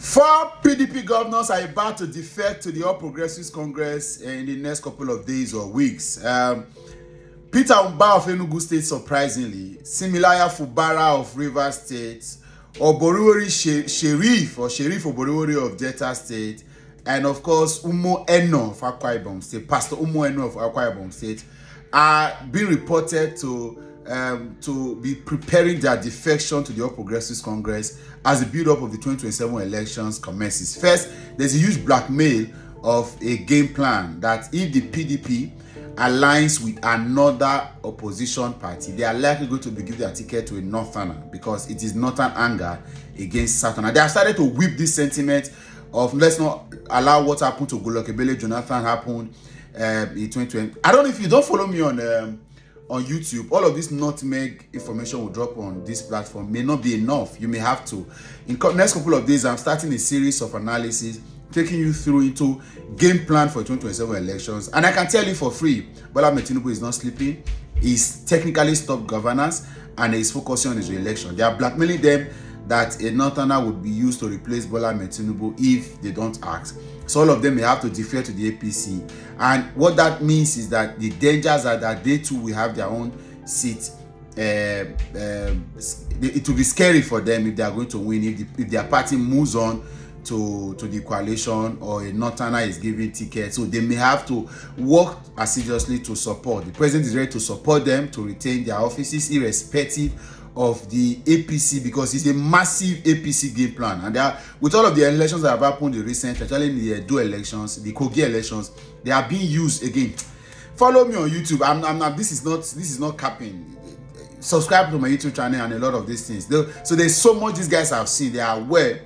Four PDP governors are about to defect to the All Progressives Congress in the next couple of days or weeks. Peter Mbah of Enugu State, surprisingly, Similaya Fubara of Rivers State, Oboriwori Sheriff Oboriwori of Delta State, and of course Umo Eno of Akwa Ibom State, Pastor Umo Eno of Akwa Ibom State, are being reported to be preparing their defection to the All Progressives Congress as the build-up of the 2027 elections commences. First, there's a huge blackmail of a game plan that if the PDP aligns with another opposition party, they are likely going to be given their ticket to a northerner because it is northern anger against southerner. They have started to whip this sentiment of let's not allow what happened to Golokebele Jonathan happen in 2020. I don't know if you don't follow me on YouTube, all of this nutmeg information will drop on this platform. May not be enough. You may have to. In the next couple of days, I'm starting a series of analysis taking you through into game plan for 2027 elections. And I can tell you for free, Bola Tinubu is not sleeping. He's technically stopped governance and he's focusing on his re-election. They are blackmailing them that a northerner would be used to replace Bola Tinubu if they don't act. So all of them may have to defer to the APC. And what that means is that the dangers are that they too will have their own seat. It will be scary for them if they are going to win, if their party moves on to the coalition or a northerner is giving tickets. So they may have to work assiduously to support. The president is ready to support them to retain their offices irrespective of the APC, because it's a massive APC game plan. And they are, with all of the elections that have happened in recent, especially in the Edo elections, the Kogi elections, they are being used again. Follow me on YouTube. I'm not. This is not capping. Subscribe to my YouTube channel and a lot of these things. So there's so much these guys have seen. They are aware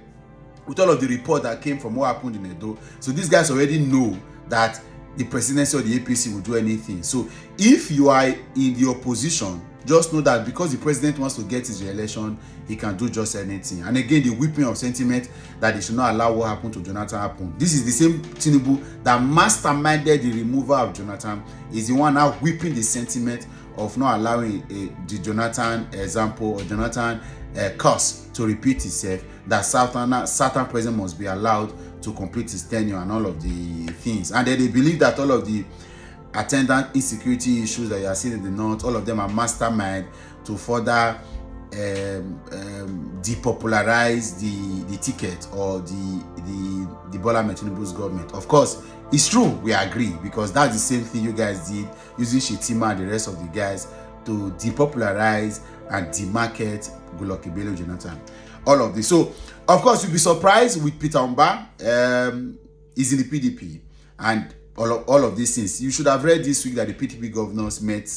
with all of the report that came from what happened in Edo. So these guys already know that the presidency or the APC will do anything. So if you are in the opposition, just know that because the president wants to get his re-election, he can do just anything. And again, the whipping of sentiment that they should not allow what happened to Jonathan happen. This is the same Tinubu that masterminded the removal of Jonathan, is the one now whipping the sentiment of not allowing the Jonathan example or Jonathan curse to repeat itself, that Southern president must be allowed to complete his tenure and all of the things. And then they believe that all of the attendant insecurity issues that you are seeing in the north, all of them are mastermind to further depopularize the ticket or the Bola Tinubu's government. Of course, it's true, we agree, because that's the same thing you guys did using Shetima and the rest of the guys to depopularize and demarket Golokebele Jonathan. All of this. So, of course, you'll be surprised with Peter Mbah. He's in the PDP. And all of these things. You should have read this week that the PDP governors met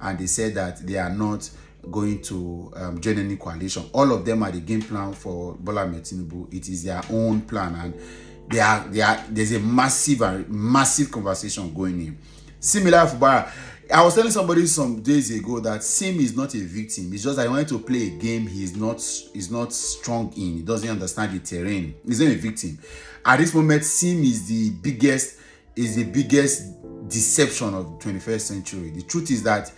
and they said that they are not going to join any coalition. All of them are the game plan for Bola Tinubu. It is their own plan, and there's a massive conversation going in. Similar to Fubara, I was telling somebody some days ago that Sim is not a victim. It's just that he wanted to play a game he's not strong in. He doesn't understand the terrain. He's not a victim. At this moment, Sim is the biggest deception of the 21st century. The truth is that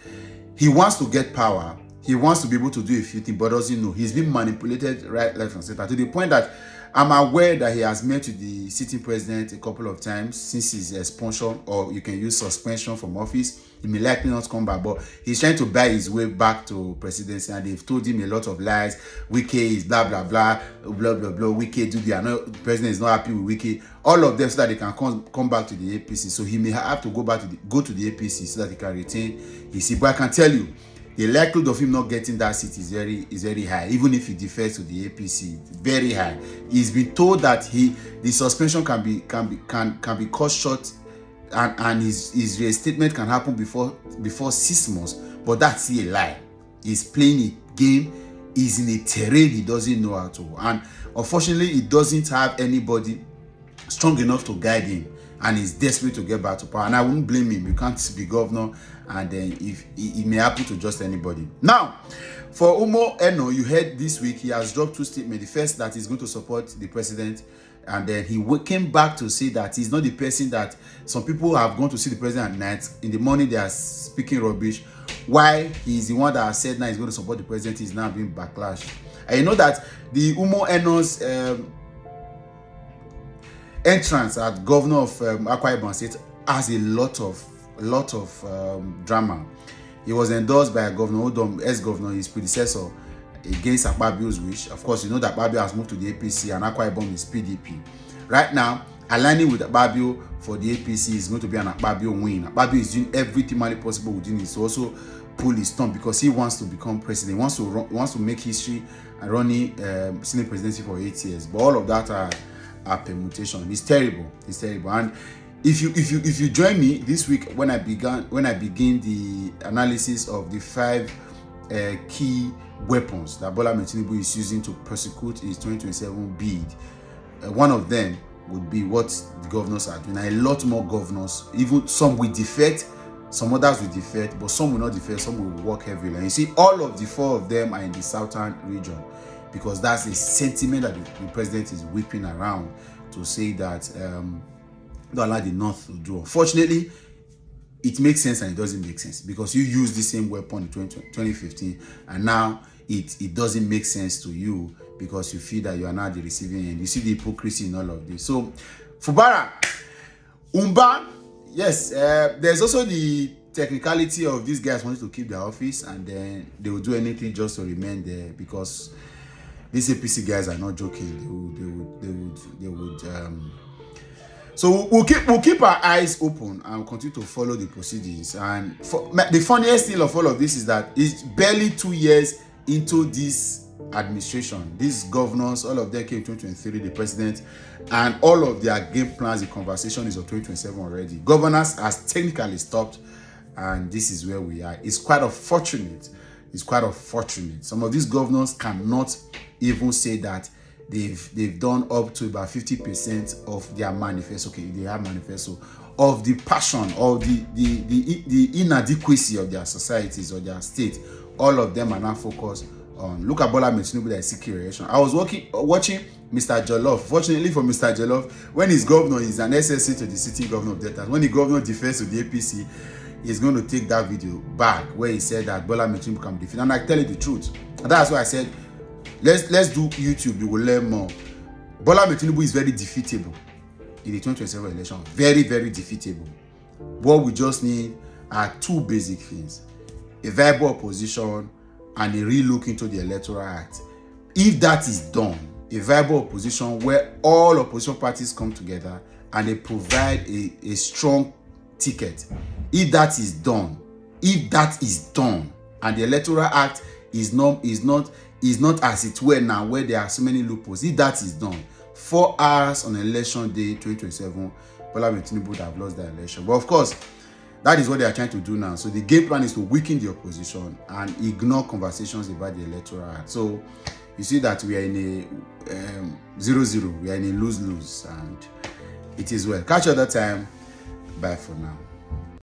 he wants to get power. He wants to be able to do a few things, but doesn't know. He's been manipulated right, left, and center, to the point that I'm aware that he has met with the sitting president a couple of times since his expulsion, or you can use suspension from office. He may likely not come back, but he's trying to buy his way back to presidency, and they've told him a lot of lies. Wike is blah blah blah blah blah blah. Wike do the president is not happy with Wike. All of them so that they can come back to the APC. So he may have to go to the APC so that he can retain his seat. But I can tell you, the likelihood of him not getting that seat is very high. Even if he defers to the APC, very high. He's been told that the suspension can be cut short, and his reinstatement can happen before 6 months. But that's a lie. He's playing a game. He's in a terrain he doesn't know how to. And unfortunately, he doesn't have anybody strong enough to guide him, and he's desperate to get back to power. And I wouldn't blame him. You can't be governor, and then if it may happen to just anybody. Now, for Umo Eno, you heard this week he has dropped 2 statements. The first, that he's going to support the president, and then he came back to say that he's not the person that some people have gone to see the president at night. In the morning, they are speaking rubbish. Why he's the one that has said now he's going to support the president is now being backlash. And you know that the Umo Eno's entrance at governor of Akwa Ibom State has a lot of drama. He was endorsed by Governor Odom, ex-governor, his predecessor, against Akpabio's wish. Of course, you know that Akpabio has moved to the APC and Akwa Ibom is PDP. Right now, aligning with Akpabio for the APC is going to be an Akpabio win. Akpabio is doing everything humanly possible within it to also pull his thumb because he wants to become president. He wants to make history and running Senate presidency for 8 years. But all of that are permutation. It's terrible. It's terrible. And if you join me this week when I begin the analysis of the 5 key weapons that Bola Tinubu is using to prosecute his 2027 bid, one of them would be what the governors are doing. A lot more governors, even some will defect, some others will defect, but some will not defect, some will work heavily. And you see, all of the 4 of them are in the southern region because that's the sentiment that the president is whipping around to say that don't allow the north to do. Unfortunately, it makes sense and it doesn't make sense because you used the same weapon in 2015 and now it doesn't make sense to you because you feel that you are not the receiving end. You see the hypocrisy in all of this. So, Fubara, Mbah, yes, there's also the technicality of these guys wanting to keep their office and then they will do anything just to remain there because these APC guys are not joking. They would. So we'll keep our eyes open and continue to follow the proceedings. And the funniest thing of all of this is that it's barely 2 years into this administration. These governors, all of them came in 2023, the president, and all of their game plans, the conversation is of 2027 already. Governance has technically stopped, and this is where we are. It's quite unfortunate. It's quite unfortunate. Some of these governors cannot even say that they've done up to about 50% of their manifesto. Okay, they have manifesto of the passion of the inadequacy of their societies or their state. All of them are now focused on. Look at Bola Tinubu, that is seeking re-election. I was watching Mr. Jollof. Fortunately for Mr. Jollof, when he's governor, he's an SSC to the sitting governor of Delta. When the governor defers to the APC, he's going to take that video back where he said that Bola Tinubu can be defeated. And I tell you the truth. And that's why I said, let's do YouTube. You will learn more. Bola Tinubu is very defeatable in the 2027 election. Very, very defeatable. What we just need are 2 basic things: a viable opposition and a relook into the Electoral Act. If that is done, a viable opposition where all opposition parties come together and they provide a strong ticket. If that is done, and the Electoral Act is not as it were now, where there are so many loopholes. If that is done, 4 hours on election day 2027, Bola Tinubu would have lost the election. But of course, that is what they are trying to do now. So the game plan is to weaken the opposition and ignore conversations about the Electoral Act. So you see that we are in a 0-0. We are in a lose-lose, and it is well. Catch you other time. Bye for now.